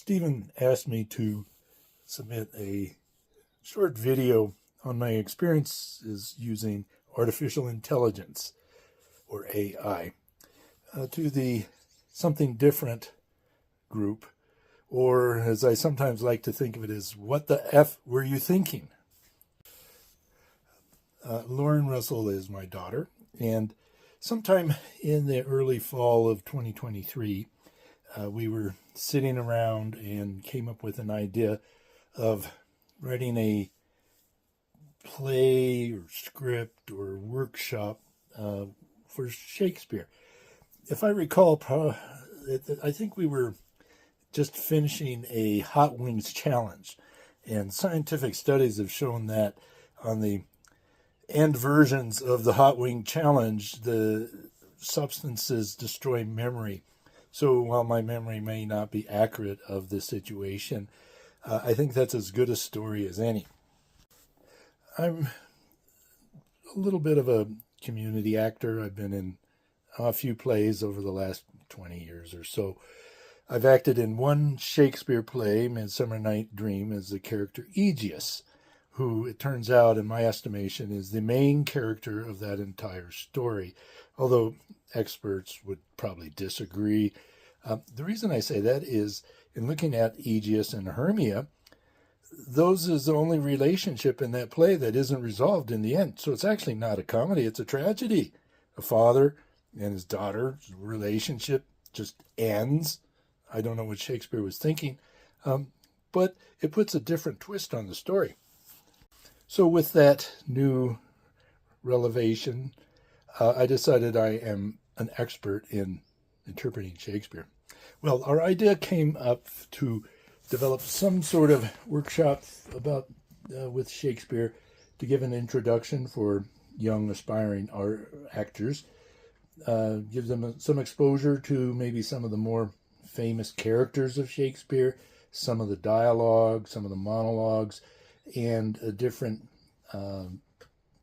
Stephen asked me to submit a short video on my experiences using artificial intelligence, or AI, to the Something Different group, or as I sometimes like to think of it as, what the F were you thinking? Lauren Russell is my daughter, and sometime in the early fall of 2023, we were sitting around and came up with an idea of writing a play or script or workshop for Shakespeare. If I recall, I think we were just finishing a Hot Wings challenge, and scientific studies have shown that on the end versions of the Hot Wing challenge, the substances destroy memory. So while my memory may not be accurate of the situation, I think that's as good a story as any. I'm a little bit of a community actor. I've been in a few plays over the last 20 years or so. I've acted in one Shakespeare play, Midsummer Night's Dream, as the character Aegeus, who, it turns out, in my estimation, is the main character of that entire story, although experts would probably disagree. The reason I say that is, in looking at Aegeus and Hermia, those is the only relationship in that play that isn't resolved in the end. So it's actually not a comedy, it's a tragedy. A father and his daughter's relationship just ends. I don't know what Shakespeare was thinking, but it puts a different twist on the story. So with that new revelation, I decided I am an expert in interpreting Shakespeare. Well, our idea came up to develop some sort of workshop about with Shakespeare to give an introduction for young aspiring actors, give them some exposure to maybe some of the more famous characters of Shakespeare, some of the dialogue, some of the monologues, and a different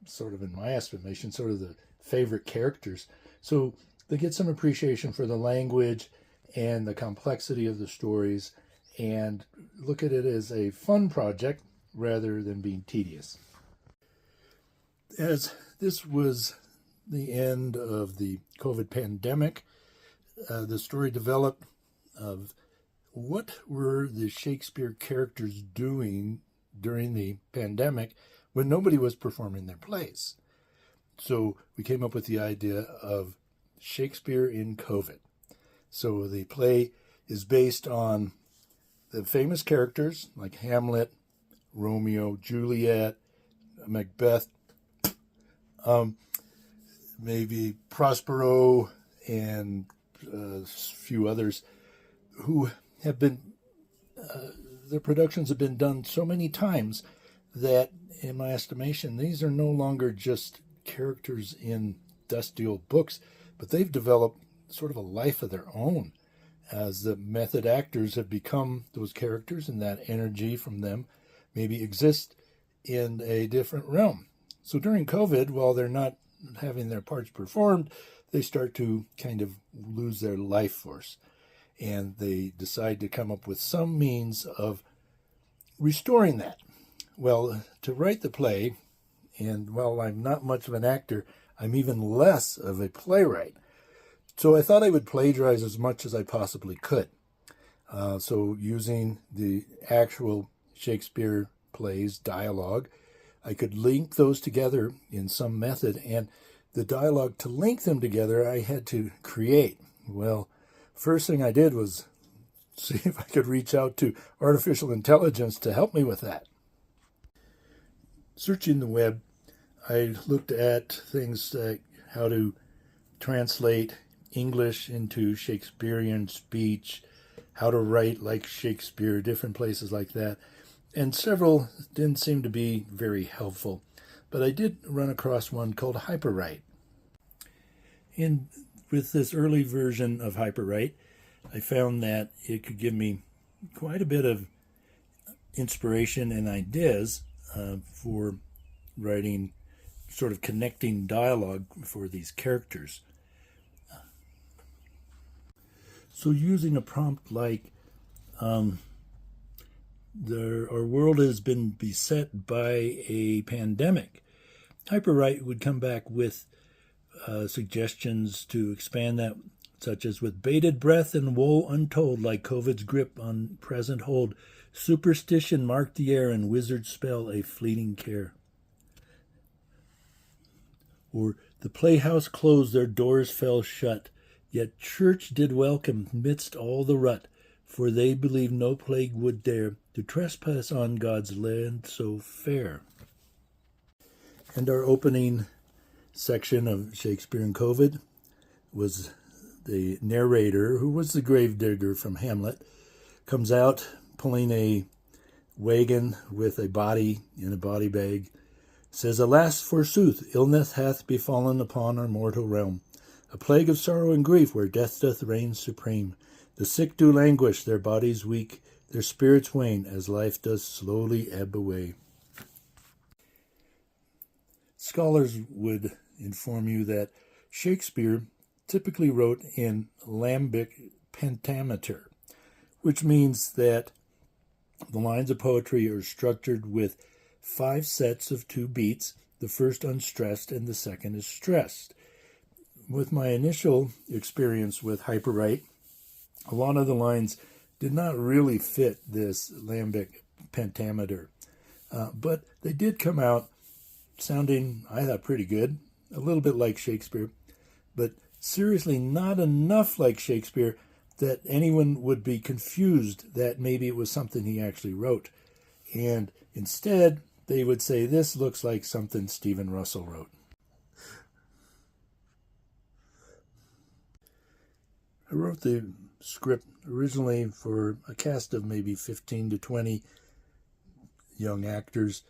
sort of, in my estimation, sort of the favorite characters. So they get some appreciation for the language and the complexity of the stories, and look at it as a fun project rather than being tedious. As this was the end of the COVID pandemic, the story developed of what were the Shakespeare characters doing during the pandemic when nobody was performing their plays. So we came up with the idea of Shakespeare in COVID. So the play is based on the famous characters like Hamlet, Romeo, Juliet, Macbeth, maybe Prospero, and a few others who have been, their productions have been done so many times that, in my estimation, these are no longer just characters in dusty old books, but they've developed sort of a life of their own, as the method actors have become those characters, and that energy from them maybe exists in a different realm. So during COVID, while they're not having their parts performed, they start to kind of lose their life force, and they decide to come up with some means of restoring that. Well, to write the play, and while I'm not much of an actor, I'm even less of a playwright. So I thought I would plagiarize as much as I possibly could. So using the actual Shakespeare plays dialogue, I could link those together in some method, and the dialogue to link them together I had to create. Well, first thing I did was see if I could reach out to artificial intelligence to help me with that. Searching the web, I looked at things like how to translate English into Shakespearean speech, how to write like Shakespeare, different places like that. And several didn't seem to be very helpful. But I did run across one called Hyperwrite. And with this early version of Hyperwrite, I found that it could give me quite a bit of inspiration and ideas for writing, sort of connecting dialogue for these characters. So using a prompt like, our world has been beset by a pandemic. Hyperwright would come back with suggestions to expand that, such as with bated breath and woe untold, like COVID's grip on present hold, superstition marked the air and wizard spell a fleeting care. Or the playhouse closed, their doors fell shut, yet church did welcome midst all the rut, for they believed no plague would dare to trespass on God's land so fair. And our opening section of Shakespeare and COVID was the narrator, who was the gravedigger from Hamlet, comes out pulling a wagon with a body in a body bag, says, "Alas, forsooth, illness hath befallen upon our mortal realm, a plague of sorrow and grief, where death doth reign supreme. The sick do languish, their bodies weak, their spirits wane, as life does slowly ebb away." Scholars would inform you that Shakespeare typically wrote in iambic pentameter, which means that the lines of poetry are structured with 5 sets of 2 beats, the first unstressed and the second is stressed. With my initial experience with Hyperwrite, a lot of the lines did not really fit this iambic pentameter, but they did come out sounding, I thought, pretty good, a little bit like Shakespeare, but seriously not enough like Shakespeare that anyone would be confused that maybe it was something he actually wrote. And instead, they would say, this looks like something Stephen Russell wrote. I wrote the script originally for a cast of maybe 15 to 20 young actors,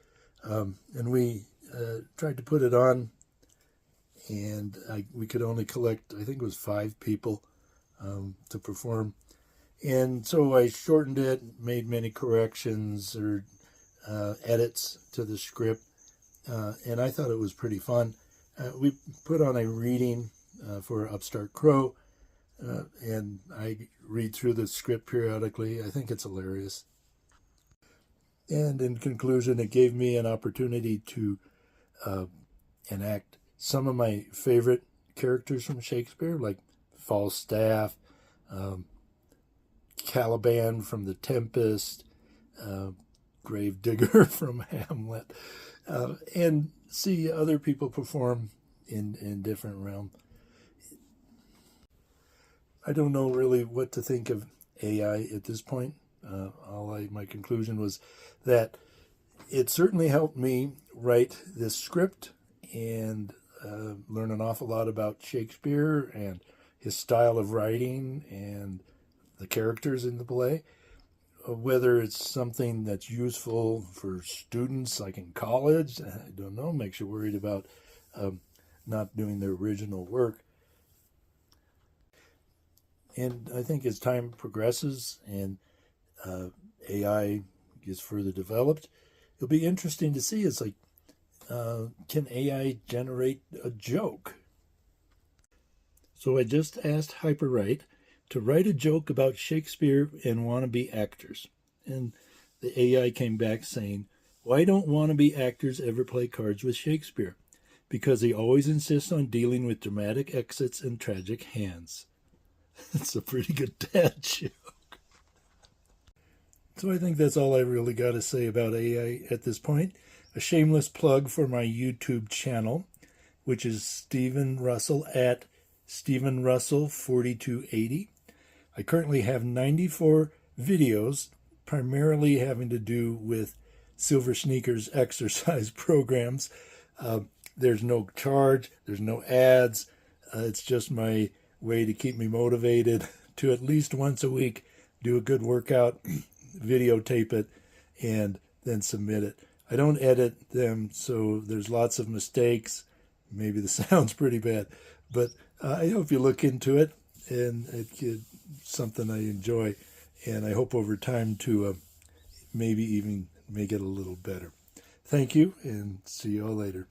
and we tried to put it on, and we could only collect, I think it was 5 people to perform. And so I shortened it, made many corrections or edits to the script, and I thought it was pretty fun. We put on a reading for Upstart Crow, and I read through the script periodically. I think it's hilarious. And in conclusion, it gave me an opportunity to enact some of my favorite characters from Shakespeare, like Falstaff, Caliban from The Tempest, Gravedigger from Hamlet, and see other people perform in different realms. I don't know really what to think of AI at this point. My conclusion was that it certainly helped me write this script and learn an awful lot about Shakespeare and his style of writing and the characters in the play. Whether it's something that's useful for students like in college, I don't know, makes you worried about not doing their original work. And I think as time progresses and AI gets further developed, it'll be interesting to see. It's like, can AI generate a joke? So I just asked Hyperwrite to write a joke about Shakespeare and wannabe actors. And the AI came back saying, "Why don't wannabe actors ever play cards with Shakespeare? Because he always insists on dealing with dramatic exits and tragic hands." It's a pretty good dad joke. So I think that's all I really got to say about AI at this point. A shameless plug for my YouTube channel, which is Stephen Russell at Stephen Russell 4280. I currently have 94 videos, primarily having to do with Silver Sneakers exercise programs. There's no charge, there's no ads. It's just my way to keep me motivated to at least once a week do a good workout, videotape it, and then submit it. I don't edit them, so there's lots of mistakes. Maybe the sound's pretty bad, but I hope you look into it, and it's something I enjoy, and I hope over time to maybe even make it a little better. Thank you, and see you all later.